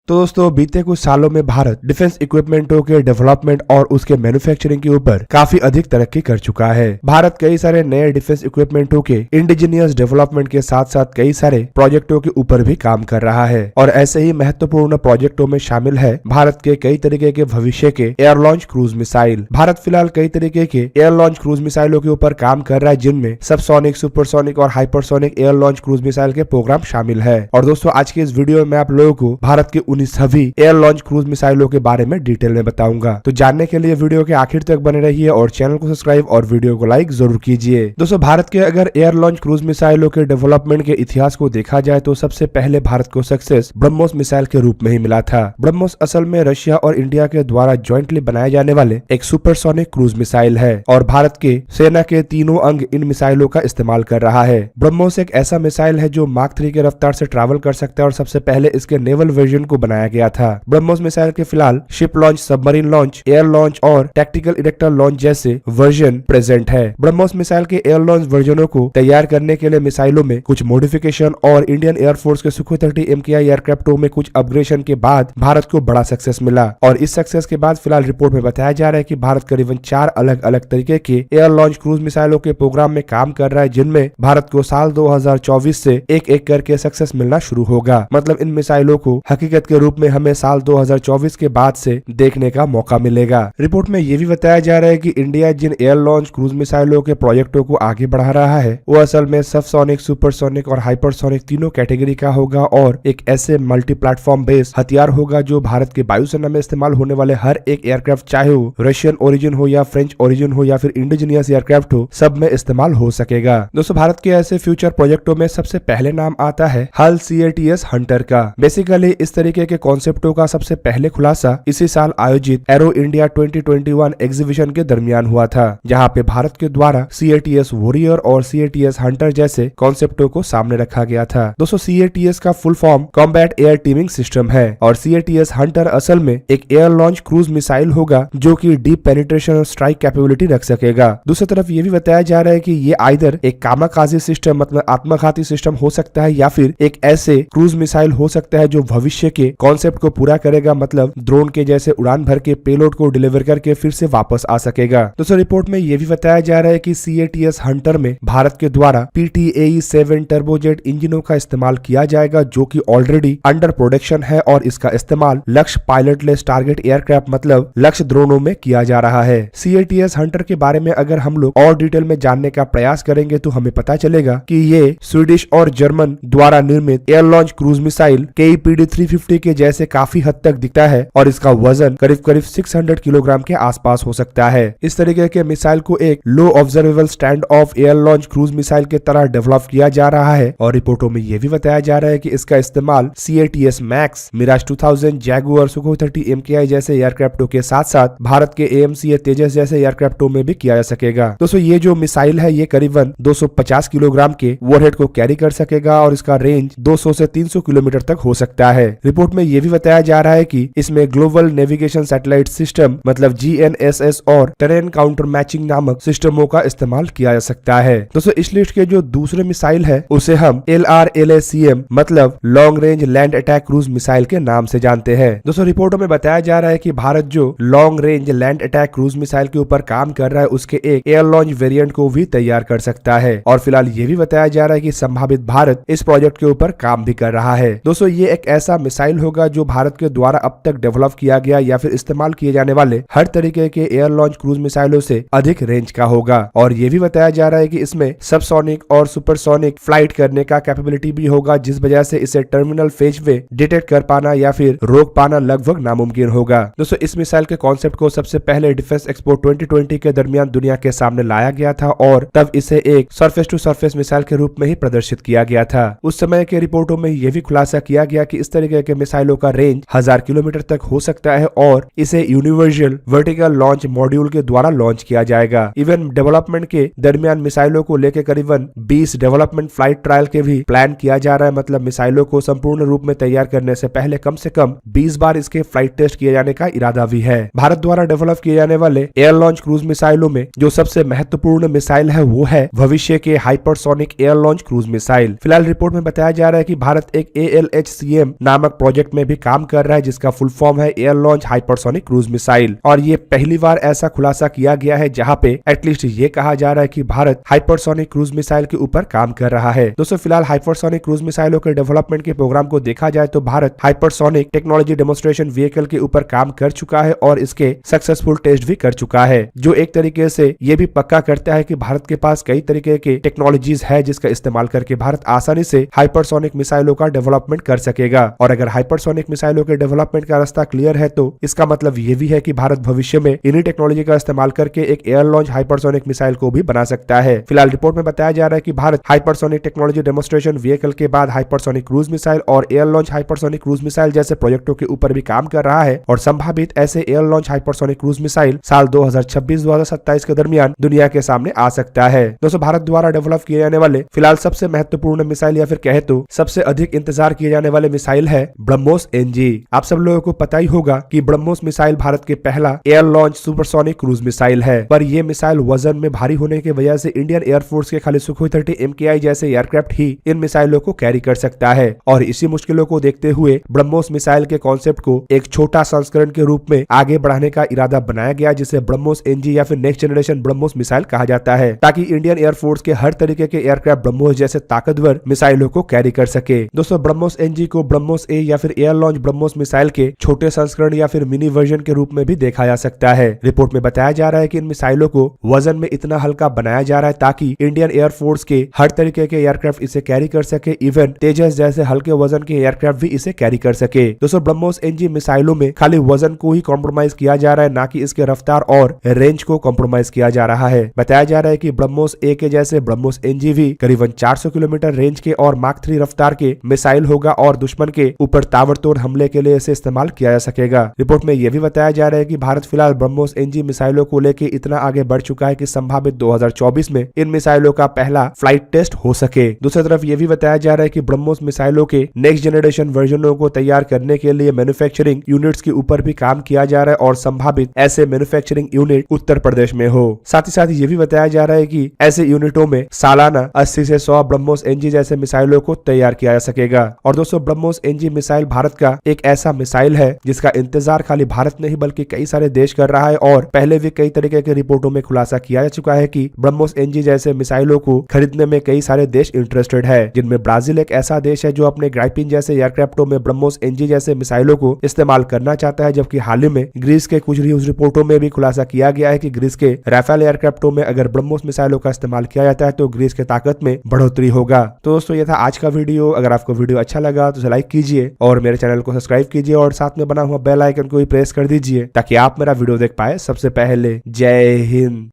तो दोस्तों बीते कुछ सालों में भारत डिफेंस इक्विपमेंटों के डेवलपमेंट और उसके मैन्युफैक्चरिंग के ऊपर काफी अधिक तरक्की कर चुका है। भारत कई सारे नए डिफेंस इक्विपमेंटों के इंडिजीनियस डेवलपमेंट के साथ साथ कई सारे प्रोजेक्टों के ऊपर भी काम कर रहा है और ऐसे ही महत्वपूर्ण प्रोजेक्टों में शामिल है भारत के कई तरीके के भविष्य के air launch cruise missile. Bharat फिलहाल कई तरीके के एयर लॉन्च क्रूज मिसाइलों के ऊपर काम कर रहा है, जिनमें सबसोनिक, सुपरसोनिक और hypersonic air launch cruise missile के प्रोग्राम शामिल है। और दोस्तों आज के इस वीडियो में आप लोगों को भारत के उन सभी एयर लॉन्च क्रूज मिसाइलों के बारे में डिटेल में बताऊंगा। तो जानने के लिए वीडियो के आखिर तक बने रहिए और चैनल को सब्सक्राइब और वीडियो को लाइक जरूर कीजिए। दोस्तों भारत के अगर एयर लॉन्च क्रूज मिसाइलों के डेवलपमेंट के इतिहास को देखा जाए तो सबसे पहले भारत को सक्सेस ब्रह्मोस मिसाइल के रूप में ही मिला था। ब्रह्मोस असल में रशिया और इंडिया के द्वारा ज्वाइंटली बनाए जाने वाले एक सुपरसोनिक क्रूज मिसाइल है और भारत के सेना के तीनों अंग इन मिसाइलों का इस्तेमाल कर रहा है। ब्रह्मोस एक ऐसा मिसाइल है जो माक 3 के रफ्तार से ट्रैवल कर सकता है और सबसे पहले इसके नेवल वर्जन को बनाया गया था। ब्रह्मोस मिसाइल के फिलहाल ship launch, submarine launch, air launch और टैक्टिकल इरेक्टर लॉन्च जैसे वर्जन प्रेजेंट है। ब्रह्मोस मिसाइल के एयर लॉन्च वर्जनों को तैयार करने के लिए मिसाइलों में कुछ मॉडिफिकेशन और इंडियन एयरफोर्स के सुखोई 30 MKI एयरक्राफ्टों में कुछ अपग्रेडेशन के बाद भारत को बड़ा सक्सेस मिला और इस सक्सेस के बाद फिलहाल रिपोर्ट में बताया जा रहा है कि भारत करीबन 4 अलग अलग तरीके के एयर लॉन्च क्रूज मिसाइलों के प्रोग्राम में काम कर रहा है, जिनमें भारत को साल 2024 से एक एक करके सक्सेस मिलना शुरू होगा। मतलब इन मिसाइलों को हकीकत के रूप में हमें साल 2024 के बाद से देखने का मौका मिलेगा। रिपोर्ट में यह भी बताया जा रहा है कि इंडिया जिन एयर लॉन्च क्रूज मिसाइलों के प्रोजेक्टों को आगे बढ़ा रहा है वो असल में सबसोनिक, सुपरसोनिक और हाइपरसोनिक तीनों कैटेगरी का होगा और एक ऐसे मल्टी प्लेटफॉर्म बेस्ड हथियार होगा जो भारत के वायुसेना में इस्तेमाल होने वाले हर एक एयरक्राफ्ट, चाहे वो रशियन ओरिजिन हो या फ्रेंच ओरिजिन हो या फिर इंडिजीनियस एयरक्राफ्ट हो, सब में इस्तेमाल हो सकेगा। दोस्तों भारत के ऐसे फ्यूचर प्रोजेक्टों में सबसे पहले नाम आता है हल CATS हंटर का। बेसिकली इस तरीके के कॉन्सेप्टों का सबसे पहले खुलासा इसी साल आयोजित एरो इंडिया 2021 एग्जीबिशन के दरमियान हुआ था, जहां पे भारत के द्वारा CATS वॉरियर और CATS हंटर जैसे कॉन्सेप्टों को सामने रखा गया था। दोस्तों CATS का full form combat air teeming system है और CATS हंटर असल में एक एयर लॉन्च क्रूज मिसाइल होगा जो कि डीप पेनिट्रेशन और स्ट्राइक कैपेबिलिटी रख सकेगा। दूसरी तरफ ये भी बताया जा रहा है कि ये आइदर एक कामाकाजी सिस्टम मतलब आत्मघाती सिस्टम हो सकता है या फिर एक ऐसे क्रूज मिसाइल हो सकता है जो भविष्य के कॉन्सेप्ट को पूरा करेगा, मतलब ड्रोन के जैसे उड़ान भर के पेलोड को डिलीवर करके फिर से वापस आ सकेगा। दोस्तों रिपोर्ट में यह भी बताया जा रहा है कि CATS हंटर में भारत के द्वारा PTAE-7 टर्बोजेट इंजनों का इस्तेमाल किया जाएगा जो कि ऑलरेडी अंडर प्रोडक्शन है और इसका इस्तेमाल लक्ष्य पायलटलेस टारगेट एयरक्राफ्ट मतलब लक्ष्य ड्रोनों में किया जा रहा है। CATS हंटर के बारे में अगर हम लोग और डिटेल में जानने का प्रयास करेंगे तो हमें पता चलेगा कि ये स्वीडिश और जर्मन द्वारा निर्मित air launch cruise missile KEPD-350 के जैसे काफी हद तक दिखता है और इसका वजन करीब करीब 600 किलोग्राम के आसपास हो सकता है। इस तरीके के मिसाइल को एक low observable stand off air launch cruise missile के तरह डेवलप किया जा रहा है और रिपोर्टों में यह भी बताया जा रहा है कि इसका इस्तेमाल CATS Max, Mirage 2000, Jaguar, Sukhoi 30 MKI जैसे एयरक्राफ्टों के साथ साथ भारत के AMCA तेजस जैसे एयरक्राफ्टों में भी किया जा सकेगा। दोस्तों ये जो मिसाइल है ये करीबन 250 किलोग्राम के वॉरहेड को कैरी कर सकेगा और इसका रेंज 200 से 300 किलोमीटर तक हो सकता है। रिपोर्ट में यह भी बताया जा रहा है कि इसमें ग्लोबल नेविगेशन सैटेलाइट सिस्टम मतलब GNSS और टेरेन काउंटर मैचिंग नामक सिस्टमों का इस्तेमाल किया जा सकता है। दोस्तों इस लिस्ट के जो दूसरे मिसाइल है उसे हम LRLACM मतलब long range land attack cruise missile के नाम से जानते हैं। दोस्तों रिपोर्टों में बताया जा रहा है कि भारत जो long range land attack cruise missile के ऊपर काम कर रहा है उसके एक एयर लॉन्च वेरिएंट को भी तैयार कर सकता है और फिलहाल ये भी बताया जा रहा है कि संभावित भारत इस प्रोजेक्ट के ऊपर काम भी कर रहा है। दोस्तों ये एक ऐसा मिसाइल होगा जो भारत के द्वारा अब तक डेवलप किया गया या फिर इस्तेमाल किए जाने वाले हर तरीके के एयर लॉन्च क्रूज मिसाइलों से अधिक रेंज का होगा और ये भी बताया जा रहा है कि इसमें सबसोनिक और सुपरसोनिक फ्लाइट करने का कैपेबिलिटी भी होगा, जिस वजह से इसे टर्मिनल फेज में डिटेक्ट कर पाना या फिर रोक पाना लगभग नामुमकिन होगा। दोस्तों इस मिसाइल के कॉन्सेप्ट को सबसे पहले डिफेंस एक्सपो 2020 के दरमियान दुनिया के सामने लाया गया था और तब इसे एक सरफेस टू सरफेस मिसाइल के रूप में ही प्रदर्शित किया गया था। उस समय के रिपोर्टों में यह भी खुलासा किया गया कि इस तरीके के मिसाइलों का रेंज 1000 किलोमीटर तक हो सकता है और इसे यूनिवर्सल वर्टिकल लॉन्च मॉड्यूल के द्वारा लॉन्च किया जाएगा। इवन डेवलपमेंट के दरमियान मिसाइलों को लेकर करीबन 20 डेवलपमेंट फ्लाइट ट्रायल के भी प्लान किया जा रहा है, मतलब मिसाइलों को संपूर्ण रूप में तैयार करने से पहले कम से कम 20 बार इसके फ्लाइट टेस्ट किए जाने का इरादा भी है। भारत द्वारा डेवलप किए जाने वाले एयर लॉन्च क्रूज मिसाइलों में जो सबसे महत्वपूर्ण मिसाइल है वो है भविष्य के hypersonic air launch cruise missile. फिलहाल रिपोर्ट में बताया जा रहा है कि भारत एक ALHCM नामक प्रोजेक्ट प्रोजेक्ट में भी काम कर रहा है, जिसका फुल फॉर्म है air launch hypersonic cruise missile. और ये पहली बार ऐसा खुलासा किया गया है जहां पे एटलीस्ट ये कहा जा रहा है कि भारत हाइपरसोनिक क्रूज मिसाइल के ऊपर काम कर रहा है। दोस्तों फिलहाल हाइपरसोनिक क्रूज मिसाइलों के डेवलपमेंट के प्रोग्राम को देखा जाए तो Bharat hypersonic technology demonstration vehicle के ऊपर काम कर चुका है और इसके सक्सेसफुल टेस्ट भी कर चुका है, जो एक तरीके से ये भी पक्का करता है कि भारत के पास कई तरीके के टेक्नोलॉजीज है जिसका इस्तेमाल करके भारत आसानी से हाइपरसोनिक मिसाइलों का डेवलपमेंट कर सकेगा। और अगर हाइपरसोनिक मिसाइलों के डेवलपमेंट का रास्ता क्लियर है तो इसका मतलब ये भी है कि भारत भविष्य में इन्हीं टेक्नोलॉजी का इस्तेमाल करके एक एयर लॉन्च हाइपरसोनिक मिसाइल को भी बना सकता है। फिलहाल रिपोर्ट में बताया जा रहा है कि Bharat hypersonic technology demonstration vehicle के बाद हाइपरसोनिक क्रूज मिसाइल और air launch hypersonic cruise missile जैसे प्रोजेक्टों के ऊपर भी काम कर रहा है और संभावित ऐसे air launch hypersonic cruise missile साल 2026-2027 के दरमियान दुनिया के सामने आ सकता है। दोस्तों भारत द्वारा डेवलप किए जाने वाले फिलहाल सबसे महत्वपूर्ण मिसाइल या फिर कहे तो सबसे अधिक इंतजार किए जाने वाले मिसाइल है ब्रह्मोस एनजी। आप सब लोगों को पता ही होगा कि ब्रह्मोस मिसाइल भारत के पहला air launch supersonic cruise missile है, पर यह मिसाइल वजन में भारी होने की वजह से इंडियन एयरफोर्स के खाली सुखोई 30 MKI जैसे एयरक्राफ्ट ही इन मिसाइलों को कैरी कर सकता है। और इसी मुश्किलों को देखते हुए ब्रह्मोस मिसाइल के कॉन्सेप्ट को एक छोटा संस्करण के रूप में आगे बढ़ाने का इरादा बनाया गया, जिसे ब्रह्मोस एनजी या फिर नेक्स्ट जनरेशन ब्रह्मोस मिसाइल कहा जाता है, ताकि इंडियन एयरफोर्स के हर तरीके के एयरक्राफ्ट ब्रह्मोस जैसे ताकतवर मिसाइलों को कैरी कर सके। दोस्तों ब्रह्मोस एनजी को ब्रह्मोस ए या फिर एयर लॉन्च ब्रह्मोस मिसाइल के छोटे संस्करण या फिर मिनी वर्जन के रूप में भी देखा जा सकता है। रिपोर्ट में बताया जा रहा है कि इन मिसाइलों को वजन में इतना हल्का बनाया जा रहा है ताकि इंडियन एयरफोर्स के हर तरीके के एयरक्राफ्ट इसे कैरी कर सके, इवन तेजस जैसे हल्के वजन के एयरक्राफ्ट भी इसे कैरी कर सके। दोस्तों ब्रह्मोस एनजी मिसाइलों में खाली वजन को ही कॉम्प्रोमाइज किया जा रहा है, ना कि इसके रफ्तार और रेंज को कॉम्प्रोमाइज किया जा रहा है। बताया जा रहा है कि ब्रह्मोस ए के जैसे ब्रह्मोस एनजी भी करीबन 400 किलोमीटर रेंज के और माक 3 रफ्तार के मिसाइल होगा और दुश्मन के ऊपर ताबड़तोड़ हमले के लिए इसे इस्तेमाल किया जा सकेगा। रिपोर्ट में यह भी बताया जा रहा है कि भारत फिलहाल ब्रह्मोस एनजी मिसाइलों को लेकर इतना आगे बढ़ चुका है कि संभावित 2024 में इन मिसाइलों का पहला फ्लाइट टेस्ट हो सके। दूसरी तरफ यह भी बताया जा रहा है कि ब्रह्मोस मिसाइलों के नेक्स्ट जनरेशन वर्जनों को तैयार करने के लिए मैन्युफैक्चरिंग यूनिट्स के ऊपर भी काम किया जा रहा है और संभावित ऐसे मैन्युफैक्चरिंग यूनिट उत्तर प्रदेश में हो। साथ ही साथ ये भी बताया जा रहा है कि ऐसे यूनिटों में सालाना 80 से 100 ब्रह्मोस एनजी जैसे मिसाइलों को तैयार किया जा सकेगा। और दोस्तों ब्रह्मोस एनजी मिसाइल भारत का एक ऐसा मिसाइल है जिसका इंतजार खाली भारत नहीं बल्कि कई सारे देश कर रहा है और पहले भी कई तरीके के रिपोर्टों में खुलासा किया जा चुका है कि ब्रह्मोस एनजी जैसे मिसाइलों को खरीदने में कई सारे देश इंटरेस्टेड है, जिनमें ब्राजील एक ऐसा देश है जो अपने ग्राइपिन जैसे एयरक्राफ्टों में ब्रह्मोस एनजी जैसे मिसाइलों को इस्तेमाल करना चाहता है, जबकि हाल ही में ग्रीस के कुछ न्यूज रिपोर्टों में भी खुलासा किया गया है कि ग्रीस के राफेल एयरक्राफ्टों में अगर ब्रह्मोस मिसाइलों का इस्तेमाल किया जाता है तो ग्रीस के ताकत में बढ़ोतरी होगा। तो दोस्तों ये था आज का वीडियो। अगर आपको वीडियो अच्छा लगा तो लाइक कीजिए और मेरे चैनल को सब्सक्राइब कीजिए और साथ में बना हुआ बेल आइकन को भी प्रेस कर दीजिए ताकि आप मेरा वीडियो देख पाए सबसे पहले। जय हिंद।